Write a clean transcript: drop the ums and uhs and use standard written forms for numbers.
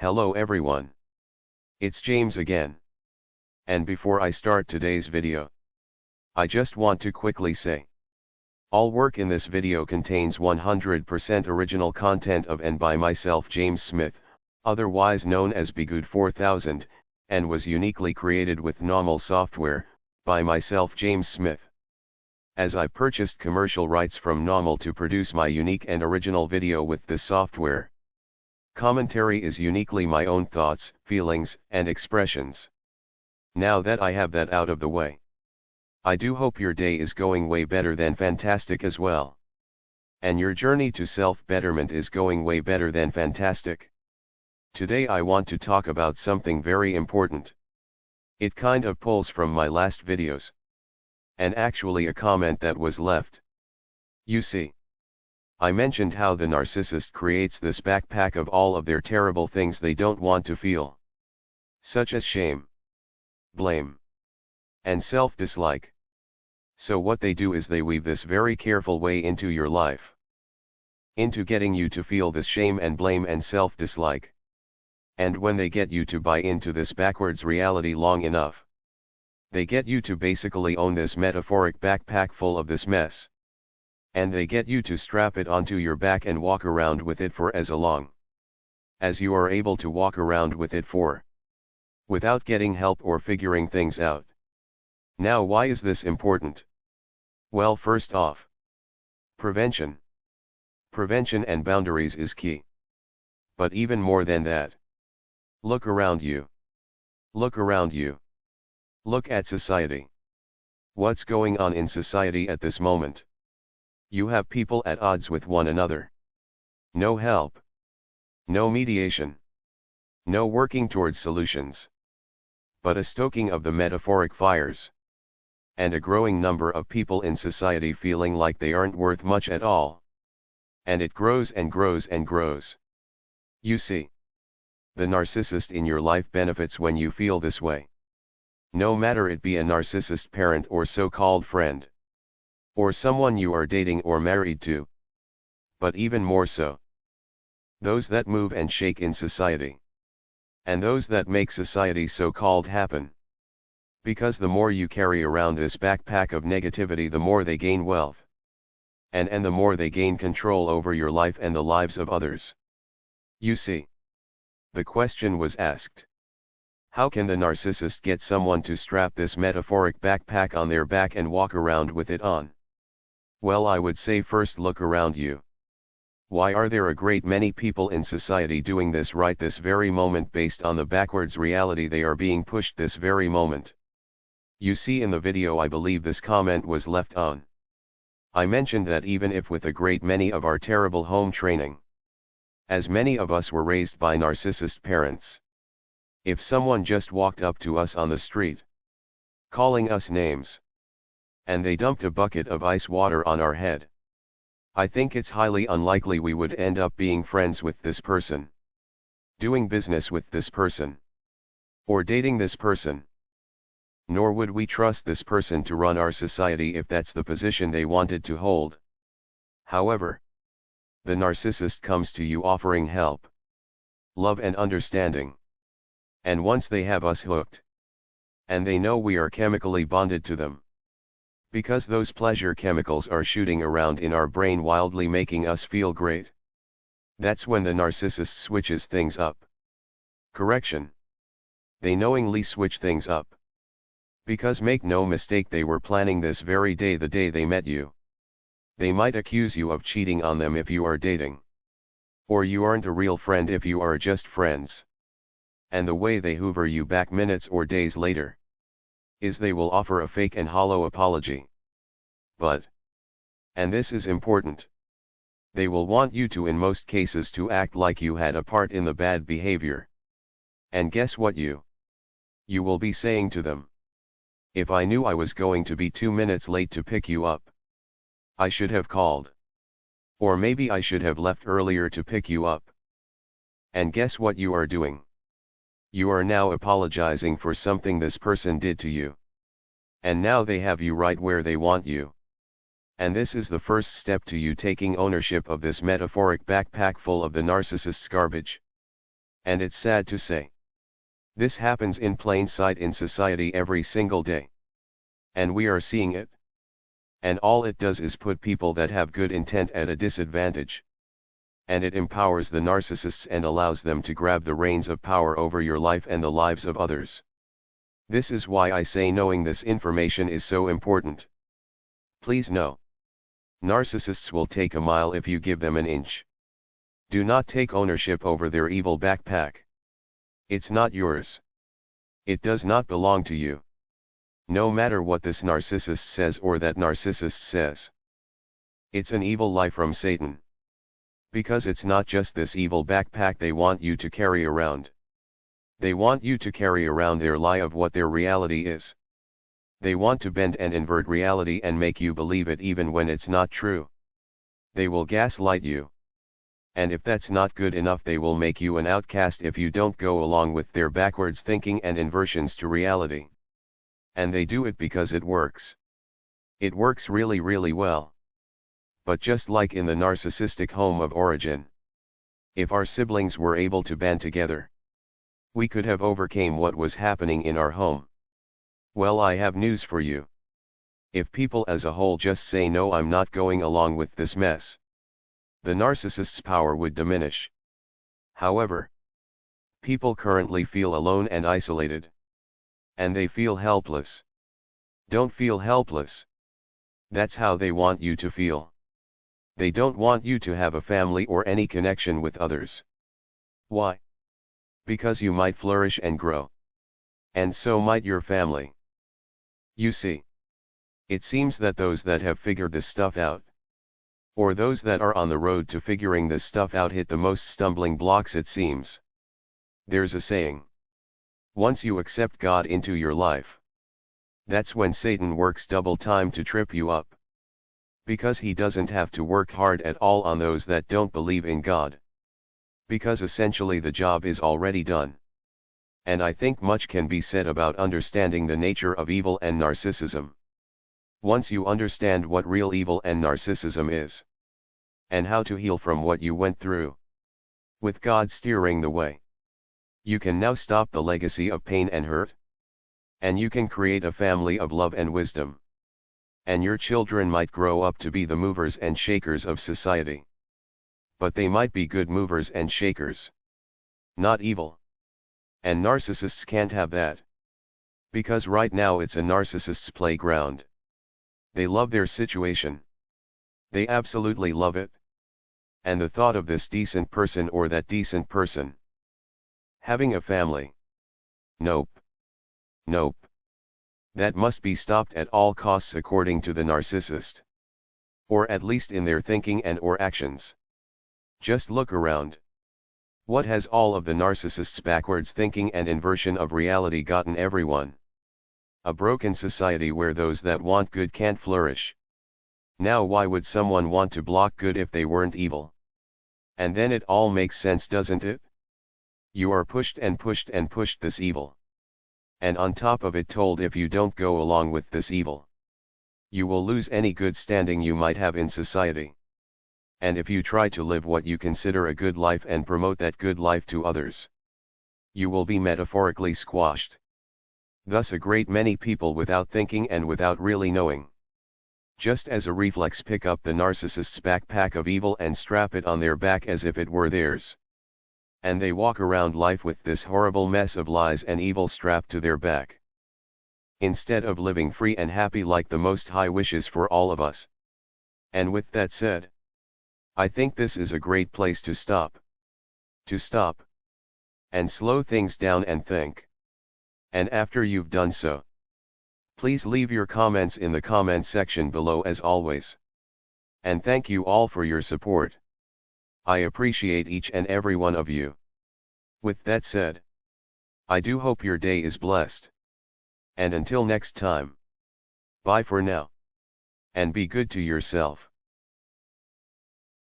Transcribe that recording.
Hello everyone. It's James again. And before I start today's video, I just want to quickly say, all work in this video contains 100% original content of and by myself James Smith, otherwise known as Bgood 4000, and was uniquely created with NAWMAL software, by myself James Smith. As I purchased commercial rights from NAWMAL to produce my unique and original video with this software. Commentary is uniquely my own thoughts, feelings, and expressions. Now that I have that out of the way, I do hope your day is going way better than fantastic as well. And your journey to self-betterment is going way better than fantastic. Today I want to talk about something very important. It kind of pulls from my last videos. And actually a comment that was left. You see, I mentioned how the narcissist creates this backpack of all of their terrible things they don't want to feel. Such as shame, blame, and self-dislike. So what they do is they weave this very careful way into your life. Into getting you to feel this shame and blame and self-dislike. And when they get you to buy into this backwards reality long enough, they get you to basically own this metaphoric backpack full of this mess. And they get you to strap it onto your back and walk around with it for as long as you are able to walk around with it for, without getting help or figuring things out. Now why is this important? Well, first off, prevention. Prevention and boundaries is key. But even more than that, look around you. Look around you. Look at society. What's going on in society at this moment? You have people at odds with one another. No help. No mediation. No working towards solutions. But a stoking of the metaphoric fires. And a growing number of people in society feeling like they aren't worth much at all. And it grows and grows and grows. You see, the narcissist in your life benefits when you feel this way. No matter it be a narcissist parent or so-called friend. Or someone you are dating or married to. But even more so, those that move and shake in society. And those that make society so-called happen. Because the more you carry around this backpack of negativity, the more they gain wealth. And the more they gain control over your life and the lives of others. You see, the question was asked. How can the narcissist get someone to strap this metaphoric backpack on their back and walk around with it on? Well, I would say first look around you. Why are there a great many people in society doing this right this very moment based on the backwards reality they are being pushed this very moment? You see, in the video I believe this comment was left on. I mentioned that even if with a great many of our terrible home training, as many of us were raised by narcissist parents, if someone just walked up to us on the street, calling us names, and they dumped a bucket of ice water on our head, I think it's highly unlikely we would end up being friends with this person, doing business with this person, or dating this person. Nor would we trust this person to run our society if that's the position they wanted to hold. However, the narcissist comes to you offering help, love and understanding. And once they have us hooked, and they know we are chemically bonded to them, because those pleasure chemicals are shooting around in our brain wildly making us feel great, that's when the narcissist switches things up. Correction. They knowingly switch things up. Because make no mistake, they were planning this very day, the day they met you. They might accuse you of cheating on them if you are dating. Or you aren't a real friend if you are just friends. And the way they hoover you back minutes or days later is they will offer a fake and hollow apology. But, and this is important, they will want you to in most cases to act like you had a part in the bad behavior. And guess what you will be saying to them? If I knew I was going to be 2 minutes late to pick you up, I should have called. Or maybe I should have left earlier to pick you up. And guess what you are doing? You are now apologizing for something this person did to you. And now they have you right where they want you. And this is the first step to you taking ownership of this metaphoric backpack full of the narcissist's garbage. And it's sad to say. This happens in plain sight in society every single day. And we are seeing it. And all it does is put people that have good intent at a disadvantage. And it empowers the narcissists and allows them to grab the reins of power over your life and the lives of others. This is why I say knowing this information is so important. Please know. Narcissists will take a mile if you give them an inch. Do not take ownership over their evil backpack. It's not yours. It does not belong to you. No matter what this narcissist says or that narcissist says. It's an evil lie from Satan. Because it's not just this evil backpack they want you to carry around. They want you to carry around their lie of what their reality is. They want to bend and invert reality and make you believe it even when it's not true. They will gaslight you. And if that's not good enough, they will make you an outcast if you don't go along with their backwards thinking and inversions to reality. And they do it because it works. It works really, really well. But just like in the narcissistic home of origin, if our siblings were able to band together, we could have overcame what was happening in our home. Well, I have news for you. If people as a whole just say no, I'm not going along with this mess, the narcissist's power would diminish. However, people currently feel alone and isolated. And they feel helpless. Don't feel helpless. That's how they want you to feel. They don't want you to have a family or any connection with others. Why? Because you might flourish and grow. And so might your family. You see, it seems that those that have figured this stuff out, or those that are on the road to figuring this stuff out, hit the most stumbling blocks, it seems. There's a saying. Once you accept God into your life, that's when Satan works double time to trip you up. Because he doesn't have to work hard at all on those that don't believe in God. Because essentially the job is already done. And I think much can be said about understanding the nature of evil and narcissism. Once you understand what real evil and narcissism is, and how to heal from what you went through, with God steering the way, you can now stop the legacy of pain and hurt. And you can create a family of love and wisdom. And your children might grow up to be the movers and shakers of society. But they might be good movers and shakers, not evil. And narcissists can't have that. Because right now it's a narcissist's playground. They love their situation. They absolutely love it. And the thought of this decent person or that decent person having a family. Nope. Nope. That must be stopped at all costs according to the narcissist. Or at least in their thinking and or actions. Just look around. What has all of the narcissists' backwards thinking and inversion of reality gotten everyone? A broken society where those that want good can't flourish. Now why would someone want to block good if they weren't evil? And then it all makes sense, doesn't it? You are pushed and pushed and pushed this evil. And on top of it told if you don't go along with this evil, you will lose any good standing you might have in society. And if you try to live what you consider a good life and promote that good life to others, you will be metaphorically squashed. Thus a great many people, without thinking and without really knowing, just as a reflex, pick up the narcissist's backpack of evil and strap it on their back as if it were theirs. And they walk around life with this horrible mess of lies and evil strapped to their back, instead of living free and happy like the Most High wishes for all of us. And with that said, I think this is a great place to stop. To stop. And slow things down and think. And after you've done so, please leave your comments in the comment section below as always. And thank you all for your support. I appreciate each and every one of you. With that said, I do hope your day is blessed. And until next time, bye for now. And be good to yourself.